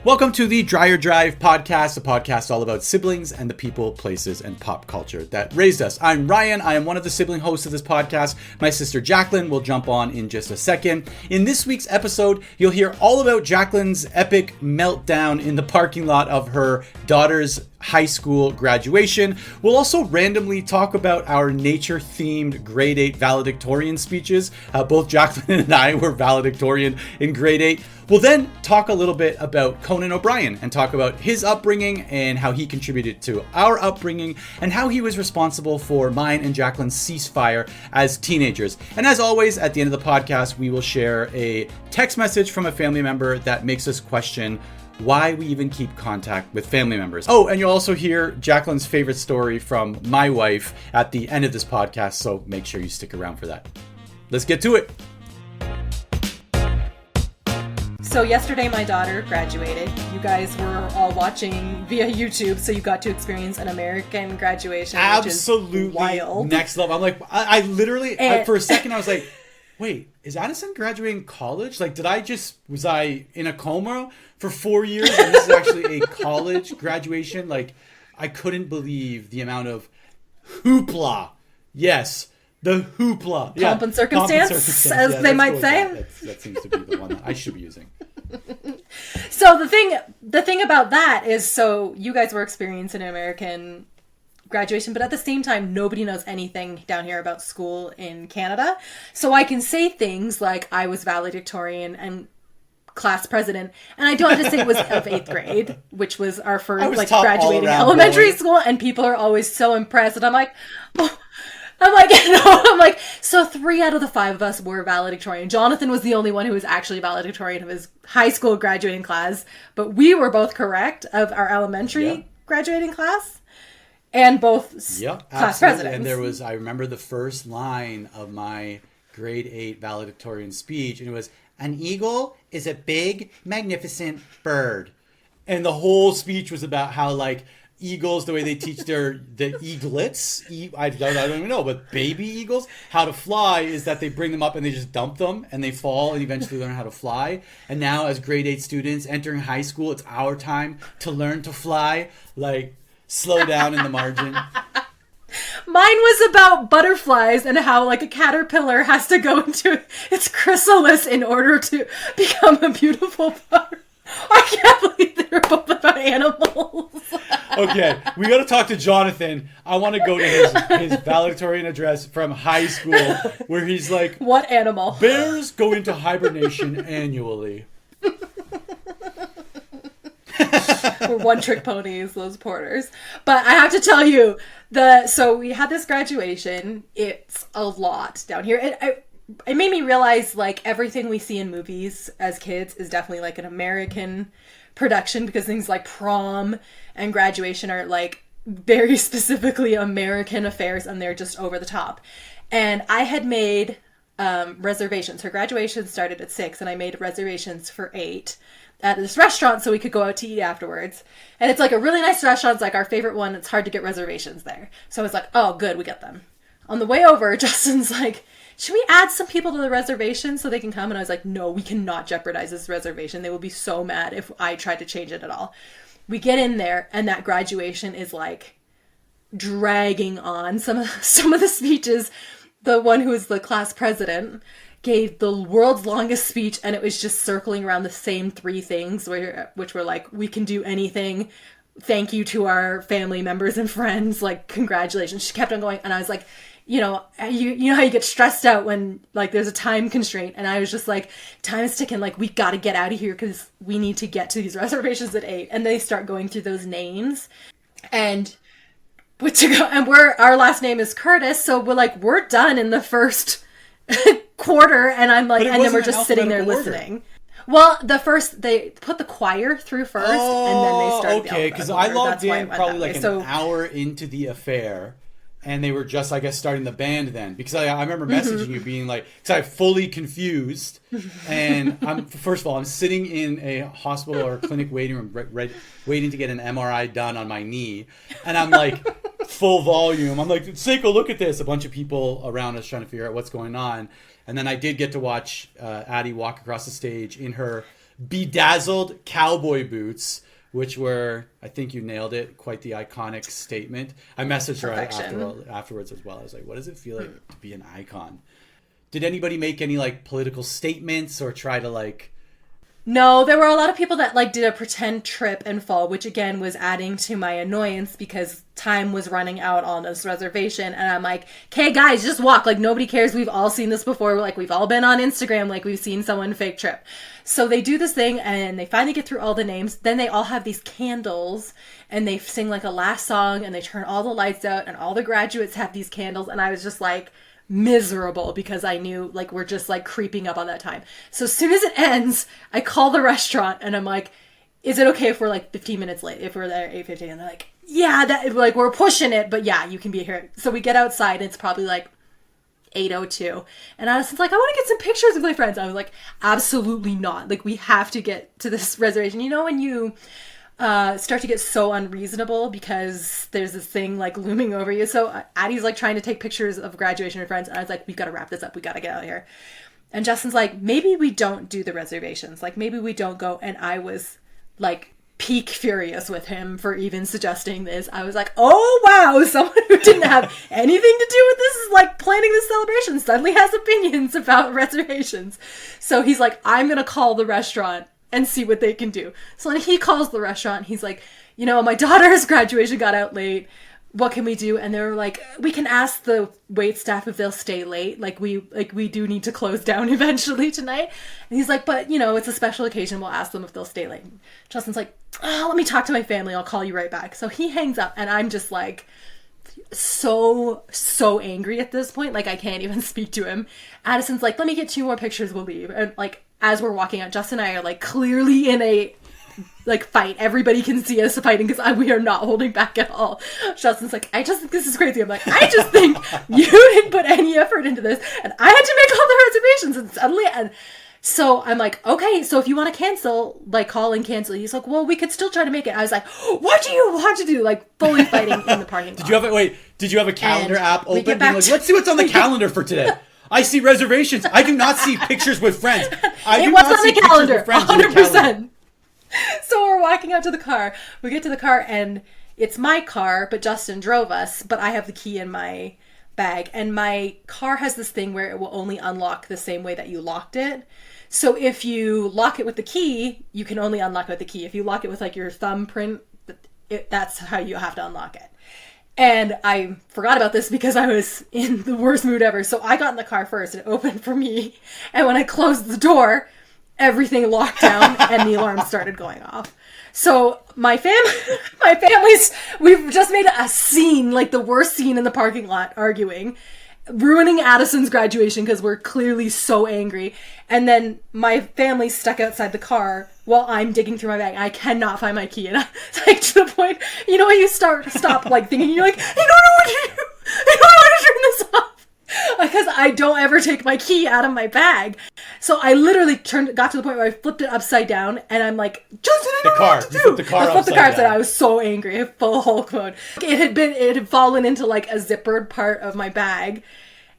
Welcome to the Dreyer Drive podcast, a podcast all about siblings and the people, places, and pop culture that raised us. I'm Ryan. I am one of the sibling hosts of this podcast. My sister Jacqueline will jump on in just a second. In this week's episode, you'll hear all about Jacqueline's epic meltdown in the parking lot of her daughter's high school graduation. We'll also randomly talk about our nature-themed grade 8 valedictorian speeches. Both Jacqueline and I were valedictorian in grade 8. We'll then talk a little bit about Conan O'Brien and talk about his upbringing and how he contributed to our upbringing and how he was responsible for mine and Jacqueline's ceasefire as teenagers. And as always, at the end of the podcast, we will share a text message from a family member that makes us question why we even keep contact with family members. Oh, and you'll also hear Jacqueline's favorite story from my wife at the end of this podcast, so make sure you stick around for that. Let's get to it. So yesterday my daughter graduated. You guys were all watching via YouTube, so you got to experience an American graduation, Absolutely which is wild. Next level. I'm like, I literally, for a second I was like, wait, is Addison graduating college? Like, was I in a coma for 4 years and this is actually a college graduation? Like, I couldn't believe the amount of hoopla. Yes. The hoopla. Pomp and circumstance, as they might say. That seems to be the one that I should be using. So the thing about that is, so you guys were experiencing an American graduation, but at the same time, nobody knows anything down here about school in Canada. So I can say things like I was valedictorian and class president, and I don't have to say it was of 8th grade, which was our first graduating elementary school, and people are always so impressed, and I'm like, so 3 out of the 5 of us were valedictorian. Jonathan was the only one who was actually valedictorian of his high school graduating class, but we were both correct of our elementary graduating class, and both class presidents. And there was, I remember the first line of my grade 8 valedictorian speech, and it was, "An eagle is a big, magnificent bird." And the whole speech was about how, like, eagles, the way they teach the eaglets, I don't even know, but baby eagles, how to fly is that they bring them up and they just dump them and they fall and eventually learn how to fly. And now as grade 8 students entering high school, it's our time to learn to fly. Like, slow down in the margin. Mine was about butterflies and how, like, a caterpillar has to go into its chrysalis in order to become a beautiful butterfly. I can't believe they were both about animals. Okay, we got to talk to Jonathan. I want to go to his valedictorian address from high school where he's like, what animal? Bears go into hibernation annually. We're one-trick ponies, those porters. But I have to tell you, so we had this graduation. It's a lot down here. It made me realize, like, everything we see in movies as kids is definitely, like, an American production, because things like prom and graduation are, like, very specifically American affairs, and they're just over the top. And I had made reservations. Her graduation started at 6, and I made reservations for 8 at this restaurant so we could go out to eat afterwards. And it's, like, a really nice restaurant. It's, like, our favorite one. It's hard to get reservations there. So I was like, oh, good, we get them. On the way over, Justin's like, should we add some people to the reservation so they can come? And I was like, no, we cannot jeopardize this reservation. They will be so mad if I tried to change it at all. We get in there, and that graduation is, like, dragging on. Some of the speeches, the one who was the class president gave the world's longest speech, and it was just circling around the same 3 things, which were like, we can do anything, thank you to our family members and friends, like, congratulations. She kept on going, and I was like, you know how you get stressed out when, like, there's a time constraint, and I was just like, time is ticking, like, we gotta get out of here because we need to get to these reservations at 8. And they start going through those names, and our last name is Curtis, so we're done in the first quarter, and I'm like, and then we're just sitting there listening. Well, they put the choir through first, and then they started. Okay, because I logged in probably like an hour into the affair. And they were just, I guess, starting the band then. Because I remember messaging you being like, because I'm fully confused. And first of all, I'm sitting in a hospital or clinic waiting room, waiting to get an MRI done on my knee. And I'm like, full volume. I'm like, Seiko, look at this. A bunch of people around us trying to figure out what's going on. And then I did get to watch Addie walk across the stage in her bedazzled cowboy boots, which were, I think you nailed it, quite the iconic statement. I messaged her afterwards as well. I was like, what does it feel like to be an icon? Did anybody make any like political statements or try to like... No, there were a lot of people that like did a pretend trip and fall, which again was adding to my annoyance because time was running out on this reservation. And I'm like, okay, guys, just walk. Like, nobody cares. We've all seen this before. Like, we've all been on Instagram. Like, we've seen someone fake trip. So they do this thing and they finally get through all the names. Then they all have these candles and they sing like a last song and they turn all the lights out and all the graduates have these candles. And I was just like... miserable because I knew like we're just like creeping up on that time. So as soon as it ends, I call the restaurant and I'm like, is it okay if we're like 15 minutes late if we're there at 8:15? And they're like, yeah, that like we're pushing it, but yeah, you can be here. So we get outside and it's probably like 8:02 and I was like, I want to get some pictures of my friends. I was like, absolutely not. Like, we have to get to this reservation. You know, when you start to get so unreasonable because there's this thing like looming over you. So Addie's like trying to take pictures of graduation and friends. And I was like, we've got to wrap this up. We got to get out of here. And Justin's like, maybe we don't do the reservations. Like, maybe we don't go. And I was like peak furious with him for even suggesting this. I was like, oh, wow. Someone who didn't have anything to do with this is like planning this celebration suddenly has opinions about reservations. So he's like, I'm going to call the restaurant and see what they can do. So then he calls the restaurant. He's like, you know, my daughter's graduation got out late. What can we do? And they were like, we can ask the wait staff if they'll stay late. Like we do need to close down eventually tonight. And he's like, but you know, it's a special occasion. We'll ask them if they'll stay late. Justin's like, oh, let me talk to my family. I'll call you right back. So he hangs up and I'm just like, so angry at this point. Like, I can't even speak to him. Addison's like, let me get 2 more pictures. We'll leave. And like, as we're walking out, Justin and I are like clearly in a like fight. Everybody can see us fighting because we are not holding back at all. Justin's like, I just think this is crazy. I'm like, I just think you didn't put any effort into this and I had to make all the reservations and suddenly, and so I'm like, okay, so if you want to cancel, like call and cancel. He's like, well, we could still try to make it. I was like, what do you want to do? Like fully fighting in the parking lot. Did you have a calendar app open? Being like, let's see what's on the calendar for today. I see reservations. I do not see pictures with friends. It was on the calendar, 100%. So we're walking out to the car. We get to the car and it's my car, but Justin drove us, but I have the key in my bag. And my car has this thing where it will only unlock the same way that you locked it. So if you lock it with the key, you can only unlock it with the key. If you lock it with like your thumbprint, that's how you have to unlock it. And I forgot about this because I was in the worst mood ever. So I got in the car first and it opened for me. And when I closed the door, everything locked down and the alarm started going off. So my family's, we've just made a scene, like the worst scene in the parking lot, arguing, ruining Addison's graduation because we're clearly so angry. And then my family's stuck outside the car while I'm digging through my bag. I cannot find my key. And I, like, to the point, you know, when you stop like thinking, you're like, I don't know what to do. I don't know how to turn this off. Because I don't ever take my key out of my bag. So I literally got to the point where I flipped it upside down and I'm like, Justin, I don't know what to do. I flipped the car upside down. I was so angry. Full Hulk mode. It had fallen into like a zippered part of my bag.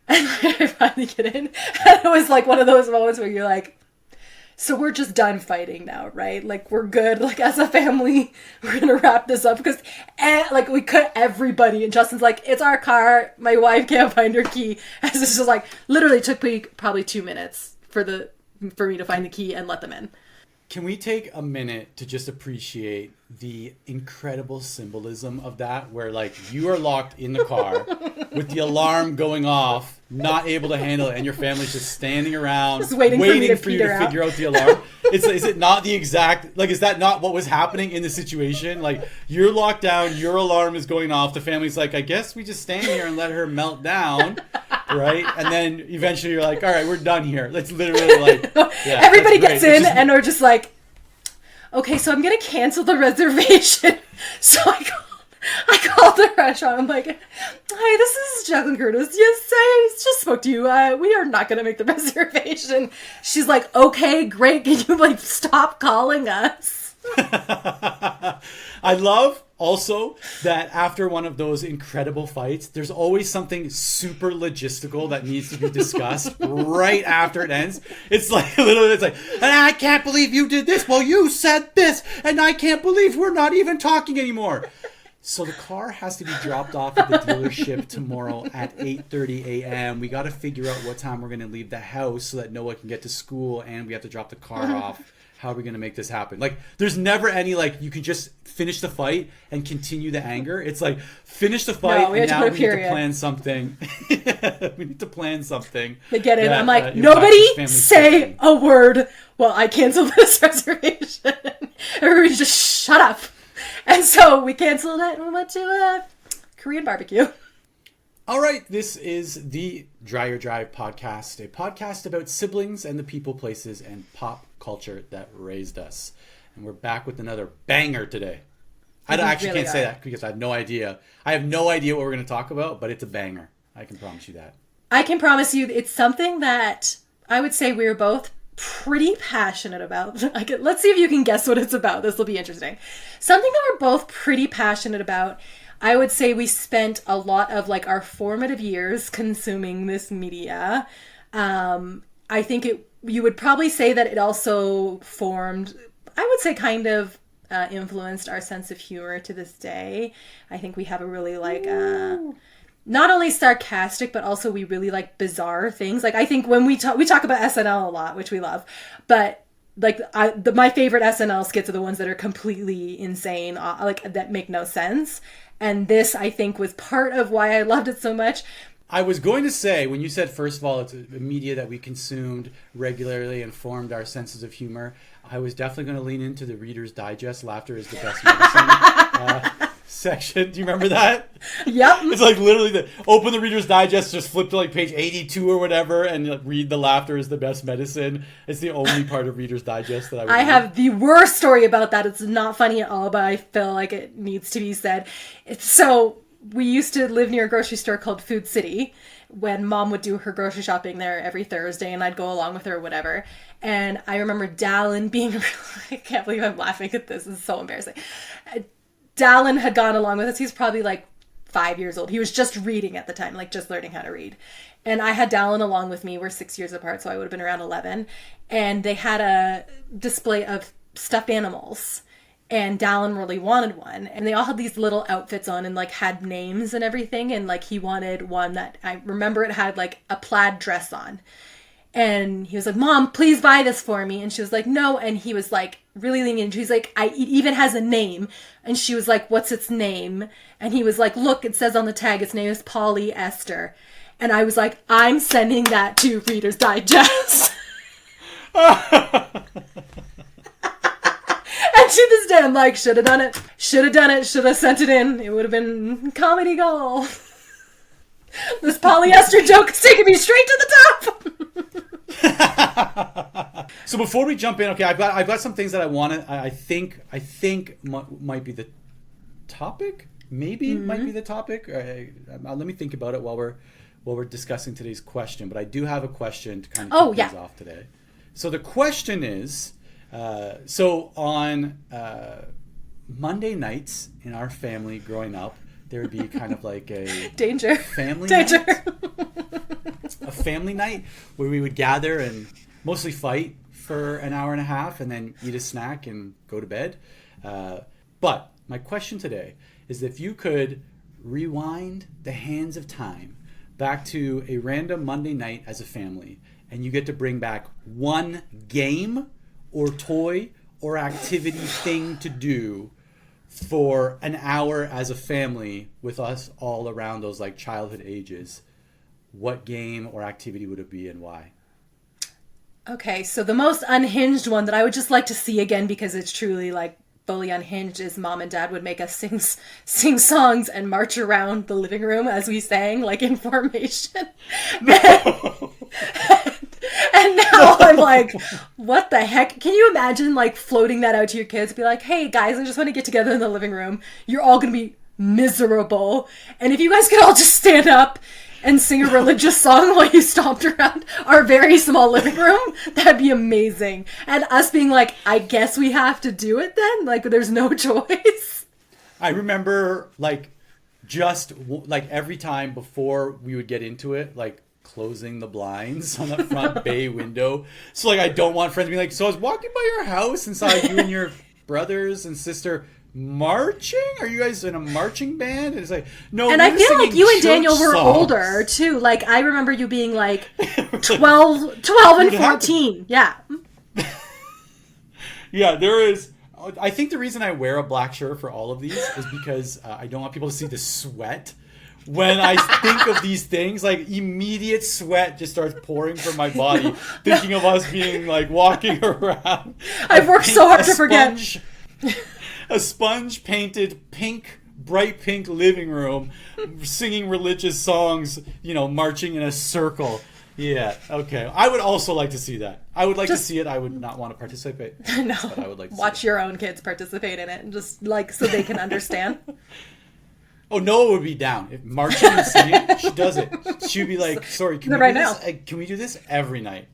And I finally get in. And it was like one of those moments where you're like, so we're just done fighting now, right? Like, we're good. Like, as a family, we're going to wrap this up because, like, we cut everybody. And Justin's like, it's our car. My wife can't find her key. And this is like, literally took me probably 2 minutes for me to find the key and let them in. Can we take a minute to just appreciate the incredible symbolism of that, where like you are locked in the car with the alarm going off, not able to handle it, and your family's just standing around just waiting for you to figure out the alarm? Is it not the exact, like, is that not what was happening in the situation? Like, you're locked down, your alarm is going off, the family's like, I guess we just stand here and let her melt down. Right? And then eventually you're like, all right, we're done here. Let's literally like... Yeah, everybody gets in and we're just like, okay, so I'm going to cancel the reservation. So I called the restaurant. I'm like, hi, this is Jacqueline Curtis. Yes, I just spoke to you. We are not going to make the reservation. She's like, okay, great. Can you like stop calling us? I love also that after one of those incredible fights, there's always something super logistical that needs to be discussed right after it ends. It's like literally, it's like, and I can't believe you did this. Well, you said this, and I can't believe we're not even talking anymore. So the car has to be dropped off at the dealership tomorrow at 8:30 a.m. We got to figure out what time we're going to leave the house so that Noah can get to school, and we have to drop the car off. How are we going to make this happen? Like, there's never any, like, you can just finish the fight and continue the anger. It's like, finish the fight, and now we need to plan something. We need to plan something. They get it. I'm like, nobody say a word while I cancel this reservation. Everybody just shut up. And so we canceled it and we went to a Korean barbecue. All right, this is the Dreyer Drive podcast, a podcast about siblings and the people, places, and pop culture that raised us. And we're back with another banger today. I actually can't say that because I have no idea. I have no idea what we're going to talk about, but it's a banger. I can promise you that. I can promise you it's something that I would say we're both pretty passionate about. Let's see if you can guess what it's about. This will be interesting. Something that we're both pretty passionate about. I would say we spent a lot of like our formative years consuming this media. I think you would probably say that it also formed, I would say kind of influenced our sense of humor to this day. I think we have a really like, not only sarcastic, but also we really like bizarre things. Like I think when we talk about SNL a lot, which we love, but like my favorite SNL skits are the ones that are completely insane, like that make no sense. And this, I think, was part of why I loved it so much. I was going to say, when you said, first of all, it's a media that we consumed regularly and formed our senses of humor, I was definitely going to lean into the Reader's Digest, laughter is the best medicine section. Do you remember that? Yep. It's like literally open the Reader's Digest, just flip to like page 82 or whatever, and like, read the laughter is the best medicine. It's the only part of Reader's Digest that I would read. Have the worst story about that. It's not funny at all, but I feel like it needs to be said. We used to live near a grocery store called Food City when Mom would do her grocery shopping there every Thursday, and I'd go along with her or whatever. And I remember Dallin being I can't believe I'm laughing at this. This is so embarrassing. Dallin had gone along with us. He's probably like 5 years old. He was just reading at the time, like just learning how to read. And I had Dallin along with me. We're 6 years apart, so I would have been around 11. And they had a display of stuffed animals. And Dallin really wanted one. And they all had these little outfits on and like had names and everything. And like he wanted one that I remember it had like a plaid dress on. And he was like, Mom, please buy this for me. And she was like, no. And he was like really leaning in. She's like, it even has a name. And she was like, what's its name? And he was like, look, it says on the tag, its name is Poly Ester. And I was like, I'm sending that to Reader's Digest. And to this day, I'm like, should have done it. Should have sent it in. It would have been comedy gold. This Poly Ester joke is taking me straight to the top. So before we jump in, okay, I've got some things that I think might be the topic. Maybe might be the topic. Let me think about it while we're discussing today's question. But I do have a question to kind of kick things off today. So the question is. So on Monday nights in our family growing up, there would be kind of like a family night. A family night where we would gather and mostly fight for an hour and a half and then eat a snack and go to bed. But my question today is if you could rewind the hands of time back to a random Monday night as a family and you get to bring back one game or toy or activity thing to do for an hour as a family with us all around those like childhood ages, what game or activity would it be and why? Okay, so the most unhinged one that I would just like to see again because it's truly like fully unhinged is Mom and Dad would make us sing songs and march around the living room as we sang like in formation. No. And now I'm like, what the heck? Can you imagine like floating that out to your kids? Be like, hey guys, I just want to get together in the living room. You're all going to be miserable. And if you guys could all just stand up and sing a religious song while you stomped around our very small living room, that'd be amazing. And us being like, I guess we have to do it then? Like, there's no choice. I remember, like, just, like, every time before we would get into it, like, closing the blinds on the front bay window. So, like, I don't want friends to be like, so I was walking by your house and saw you and your brothers and sister marching? Are you guys in a marching band? And it's like, no. And I feel like you and Daniel were older too. Like, I remember you being like 12 and 14. Yeah. Yeah, there is. I think the reason I wear a black shirt for all of these is because I don't want people to see the sweat. When I think of these things, like, immediate sweat just starts pouring from my body, thinking of us being, like, walking around. I've worked so hard to forget. A sponge painted pink, bright pink living room, singing religious songs, you know, marching in a circle. Yeah, okay. I would also like to see that. I would like to see it. I would not want to participate. No. But I would like to watch your own kids participate in it, and just, like, so they can understand. Oh, Noah would be down. If marching and singing, she does it. She'd be like, sorry, can we do this every night?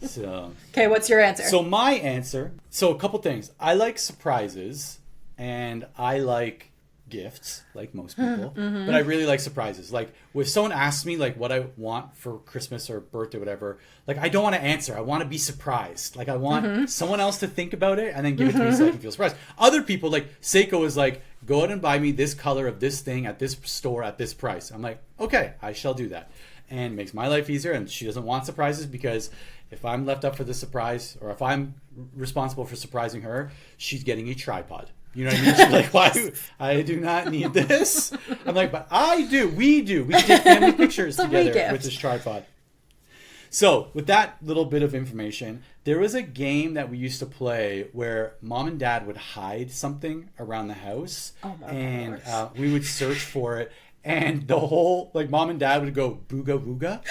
So, okay, what's your answer? So my answer, a couple things. I like surprises and I like gifts, like most people, but I really like surprises. Like, if someone asks me, like, what I want for Christmas or birthday, whatever, like, I don't want to answer. I want to be surprised. Like, I want someone else to think about it and then give it to me so I can feel surprised. Other people, like Seiko, is like, go out and buy me this color of this thing at this store at this price. I'm like, okay, I shall do that. And it makes my life easier, and she doesn't want surprises because if I'm left up for the surprise, or if I'm responsible for surprising her, she's getting a tripod. You know what I mean? She's like, why? I do not need this. I'm like, but I do. We do. We take family pictures together with this tripod. So, with that little bit of information, there was a game that we used to play where mom and dad would hide something around the house. Oh my and we would search for it. And the whole, like, mom and dad would go Booga Wooga.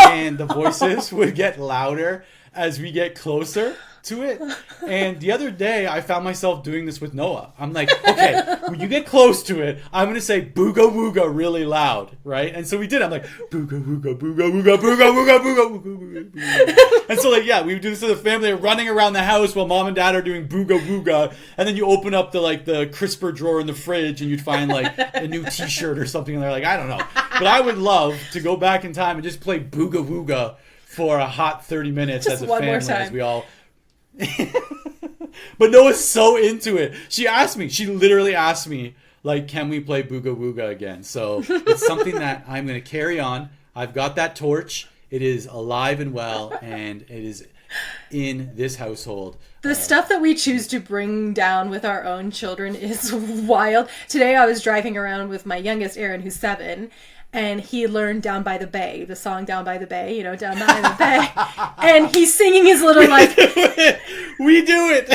And the voices would get louder as we get closer to it. And the other day, I found myself doing this with Noah. I'm like, okay, when you get close to it, I'm going to say Booga Wooga really loud, right? And so we did. I'm like, Booga Wooga, Booga Wooga, Booga Wooga, Booga Wooga, Booga. And so, like, yeah, we would do this to the family, running around the house while mom and dad are doing Booga Wooga. And then you open up the crisper drawer in the fridge and you'd find, like, a new t-shirt or something. And they're like, I don't know. But I would love to go back in time and just play Booga Wooga for a hot 30 minutes just as a family, as we all... But Noah's so into it. She literally asked me, like, can we play Booga Wooga again? So it's something that I'm going to carry on. I've got that torch. It is alive and well, and it is in this household. The stuff that we choose to bring down with our own children is wild. Today I was driving around with my youngest, Aaron, who's 7, and he learned Down by the Bay, the song Down by the Bay, you know, Down by the Bay. And he's singing his little, like... We do it!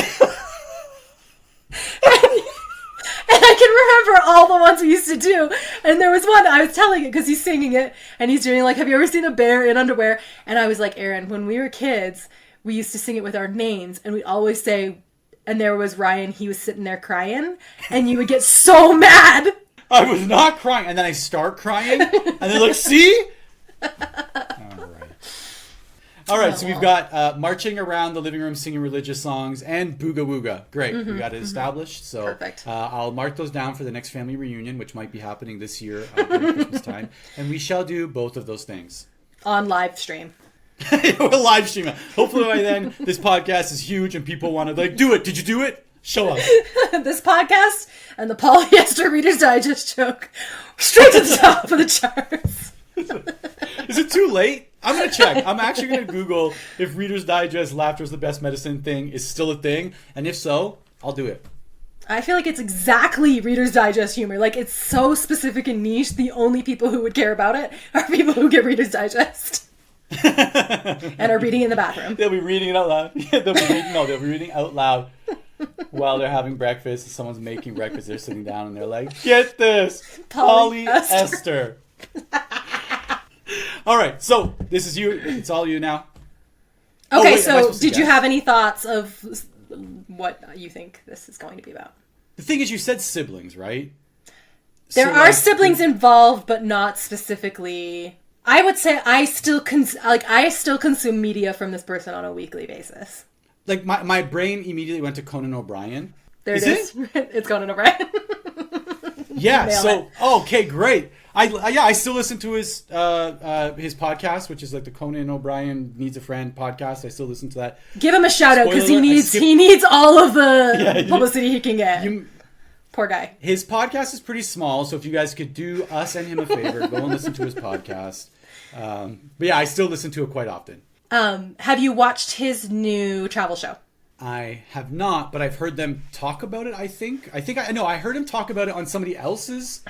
And I can remember all the ones we used to do. And there was one, I was telling it because he's singing it, and he's doing, like, have you ever seen a bear in underwear? And I was like, Aaron, when we were kids, we used to sing it with our names, and we'd always say, and there was Ryan, he was sitting there crying, and you would get so mad. I was not crying, and then I start crying, and then like, see? All right, so we've got marching around the living room, singing religious songs, and Booga Wooga. Great, we got it established. So perfect. I'll mark those down for the next family reunion, which might be happening this year during Christmas time, and we shall do both of those things on live stream. We'll live stream it. Hopefully by then this podcast is huge and people want to, like, do it. Did you do it? Show us. This podcast and the Poly Ester Reader's Digest joke straight to the top of the charts. Is it too late? I'm going to check. I'm actually going to Google if Reader's Digest laughter is the best medicine thing is still a thing. And if so, I'll do it. I feel like it's exactly Reader's Digest humor. Like, it's so specific and niche. The only people who would care about it are people who get Reader's Digest. And are reading in the bathroom. They'll be reading it out loud. They'll be reading out loud while they're having breakfast. Someone's making breakfast. They're sitting down and they're like, get this, Poly Ester. All right, so this is you. It's all you now. Okay, so did you have any thoughts of what you think this is going to be about? The thing is, you said siblings, right? There are siblings involved, but not specifically. I would say I still consume media from this person on a weekly basis. Like my brain immediately went to Conan O'Brien. There it is. It's Conan O'Brien. Yeah. So okay, great. I still listen to his podcast, which is like the Conan O'Brien Needs a Friend podcast. I still listen to that. Give him a shout out because he needs all of the publicity he can get. Poor guy. His podcast is pretty small, so if you guys could do us and him a favor, go and listen to his podcast. But yeah, I still listen to it quite often. Have you watched his new travel show? I have not, but I've heard them talk about it. I heard him talk about it on somebody else's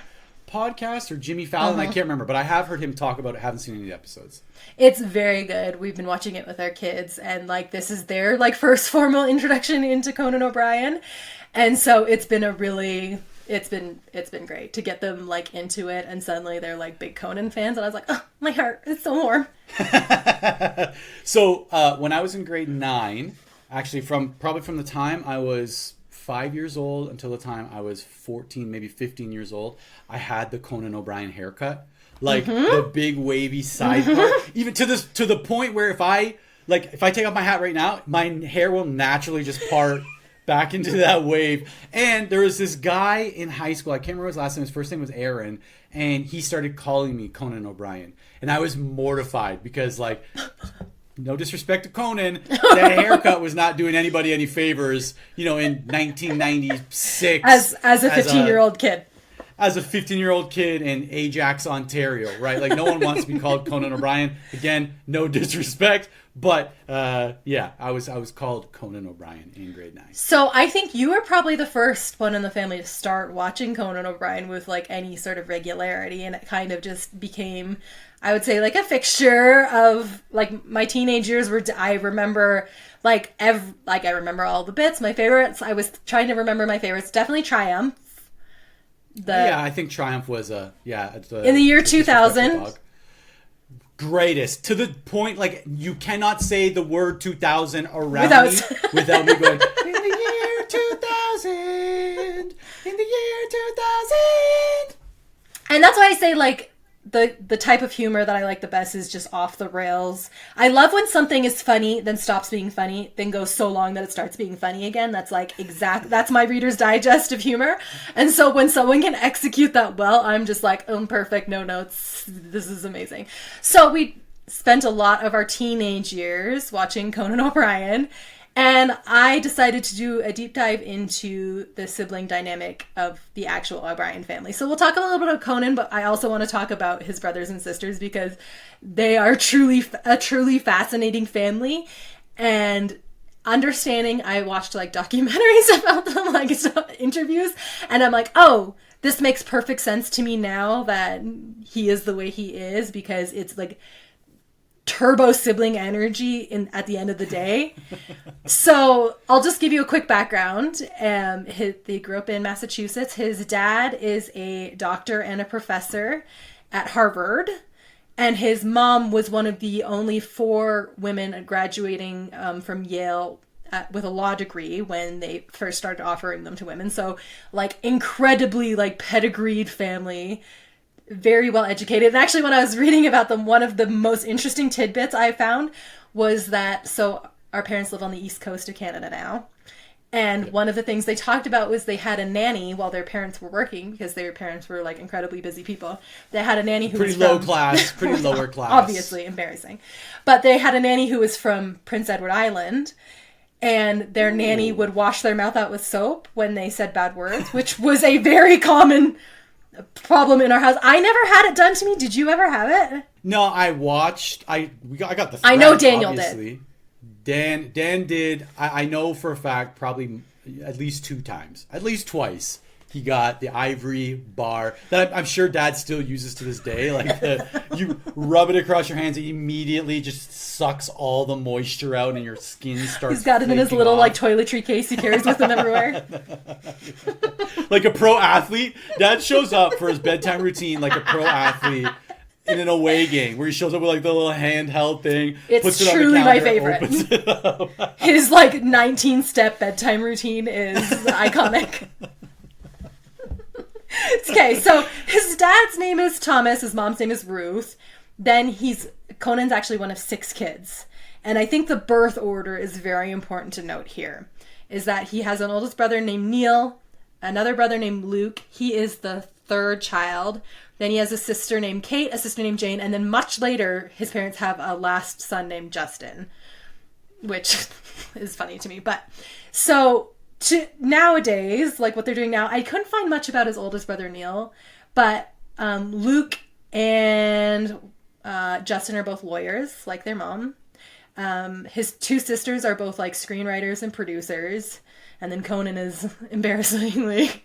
podcast or Jimmy Fallon. I can't remember, but I have heard him talk about it. Haven't seen any episodes. It's very good. We've been watching it with our kids, and like this is their like first formal introduction into Conan O'Brien, and so it's been it's been great to get them like into it, and suddenly they're like big Conan fans, and I was like, oh, my heart is so warm. So when I was in grade 9, actually from the time I was 5 years old until the time I was 14, maybe 15 years old, I had the Conan O'Brien haircut, like the big wavy side part, even to the point where if I take off my hat right now, my hair will naturally just part back into that wave. And there was this guy in high school, I can't remember his last name, his first name was Aaron, and he started calling me Conan O'Brien, and I was mortified because like, no disrespect to Conan, that haircut was not doing anybody any favors, in 1996 as a 15-year-old kid. As a 15-year-old kid in Ajax, Ontario, right? Like, no one wants to be called Conan O'Brien. Again, no disrespect, but I was called Conan O'Brien in grade 9. So I think you were probably the first one in the family to start watching Conan O'Brien with like any sort of regularity, and it kind of just became, I would say, like a fixture of like my teenage years. I remember I remember all the bits, my favorites. I was trying to remember my favorites. Definitely Triumph. I think Triumph was in the year 2000. Greatest, to the point like you cannot say the word 2000 around me without me going in the year 2000, in the year 2000. And that's why I say like the type of humor that I like the best is just off the rails. I love when something is funny, then stops being funny, then goes so long that it starts being funny again. That's like that's my Reader's Digest of humor. And so when someone can execute that well, I'm just like, perfect, no notes. This is amazing. So we spent a lot of our teenage years watching Conan O'Brien, and I decided to do a deep dive into the sibling dynamic of the actual O'Brien family. So we'll talk a little bit about Conan, but I also want to talk about his brothers and sisters because they are a truly fascinating family. And understanding, I watched like documentaries about them, like interviews, and I'm like, oh, this makes perfect sense to me now that he is the way he is, because it's like turbo sibling energy at the end of the day. So I'll just give you a quick background. They grew up in Massachusetts. His dad is a doctor and a professor at Harvard, and his mom was one of the only 4 women graduating from Yale with a law degree when they first started offering them to women. So like incredibly like pedigreed family, very well educated. And actually, when I was reading about them, one of the most interesting tidbits I found was that, so our parents live on the East Coast of Canada now. And one of the things they talked about was they had a nanny while their parents were working, because their parents were like incredibly busy people. They had a nanny who was lower class. Obviously embarrassing. But they had a nanny who was from Prince Edward Island. And their nanny would wash their mouth out with soap when they said bad words, which was a very common problem in our house. I never had it done to me. Did you ever have it? No, I watched. I got the threat, I know Daniel obviously. Did. Dan did. I know for a fact probably at least 2 times. At least twice. He got the ivory bar that I'm sure Dad still uses to this day. Like you rub it across your hands, it immediately just sucks all the moisture out, and your skin starts. He's got it in his little like toiletry case he carries with him everywhere. Like a pro athlete, Dad shows up for his bedtime routine like a pro athlete in an away game, where he shows up with like the little handheld thing. It's puts it truly on the counter, my favorite. His like 19-step bedtime routine is iconic. Okay, so his dad's name is Thomas, his mom's name is Ruth. Then Conan's actually one of 6 kids. And I think the birth order is very important to note here, is that he has an oldest brother named Neil, another brother named Luke. He is the 3rd child. Then he has a sister named Kate, a sister named Jane, and then much later, his parents have a last son named Justin, which is funny to me. But so nowadays, like what they're doing now, I couldn't find much about his oldest brother Neil, but Luke and Justin are both lawyers, like their mom. His 2 sisters are both like screenwriters and producers, and then Conan is embarrassingly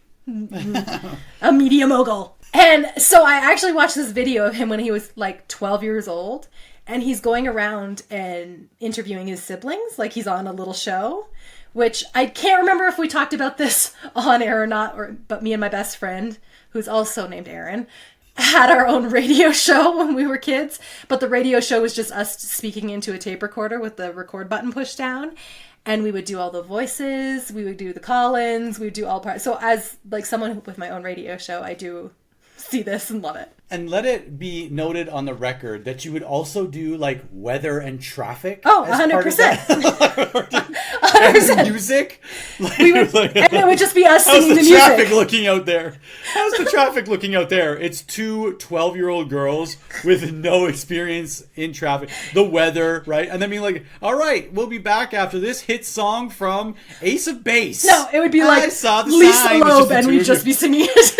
a media mogul. And so I actually watched this video of him when he was like 12 years old, and he's going around and interviewing his siblings, like he's on a little show, which I can't remember if we talked about this on air or not, but me and my best friend, who's also named Aaron, had our own radio show when we were kids, but the radio show was just us speaking into a tape recorder with the record button pushed down, and we would do all the voices, we would do the call-ins, we would do all parts. So as like someone with my own radio show, I do see this and love it. And let it be noted on the record that you would also do like weather and traffic. Oh, 100%. 100%. And music. Like, and it would just be us singing the music. How's the traffic looking out there? How's the traffic looking out there? It's 2 12-year-old girls with no experience in traffic. The weather, right? And then being like, all right, we'll be back after this hit song from Ace of Base. No, it would be like Lisa Loeb, and we'd just be singing it.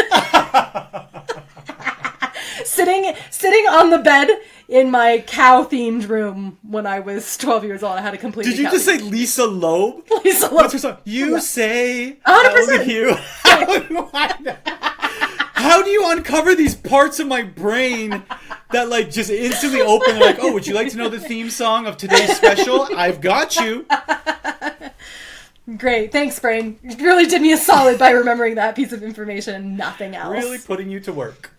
Sitting on the bed in my cow-themed room when I was 12 years old. I had a completely Did you just say Lisa Loeb? Lisa Loeb. What's her song? You say... 100%. How do you uncover these parts of my brain that like just instantly open and like, oh, would you like to know the theme song of today's special? I've got you. Great. Thanks, brain. You really did me a solid by remembering that piece of information and nothing else. Really putting you to work.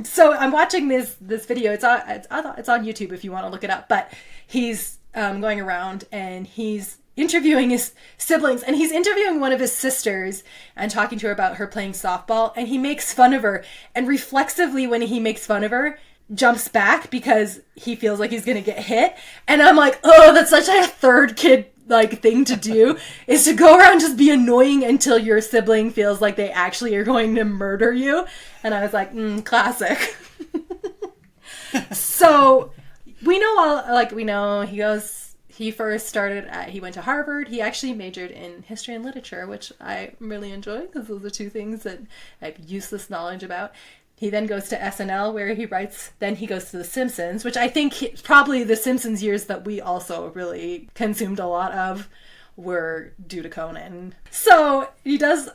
So I'm watching this video. It's on YouTube if you want to look it up. But he's going around and he's interviewing his siblings, and he's interviewing one of his sisters and talking to her about her playing softball, and he makes fun of her, and reflexively when he makes fun of her, jumps back because he feels like he's gonna get hit. And I'm like, oh, that's such a 3rd kid like thing to do, is to go around just be annoying until your sibling feels like they actually are going to murder you. And I was like, classic. So we know he first he went to Harvard. He actually majored in history and literature, which I really enjoy because those are 2 things that I have useless knowledge about. He then goes to SNL where he writes, then he goes to The Simpsons, which I think probably The Simpsons years that we also really consumed a lot of were due to Conan. So he does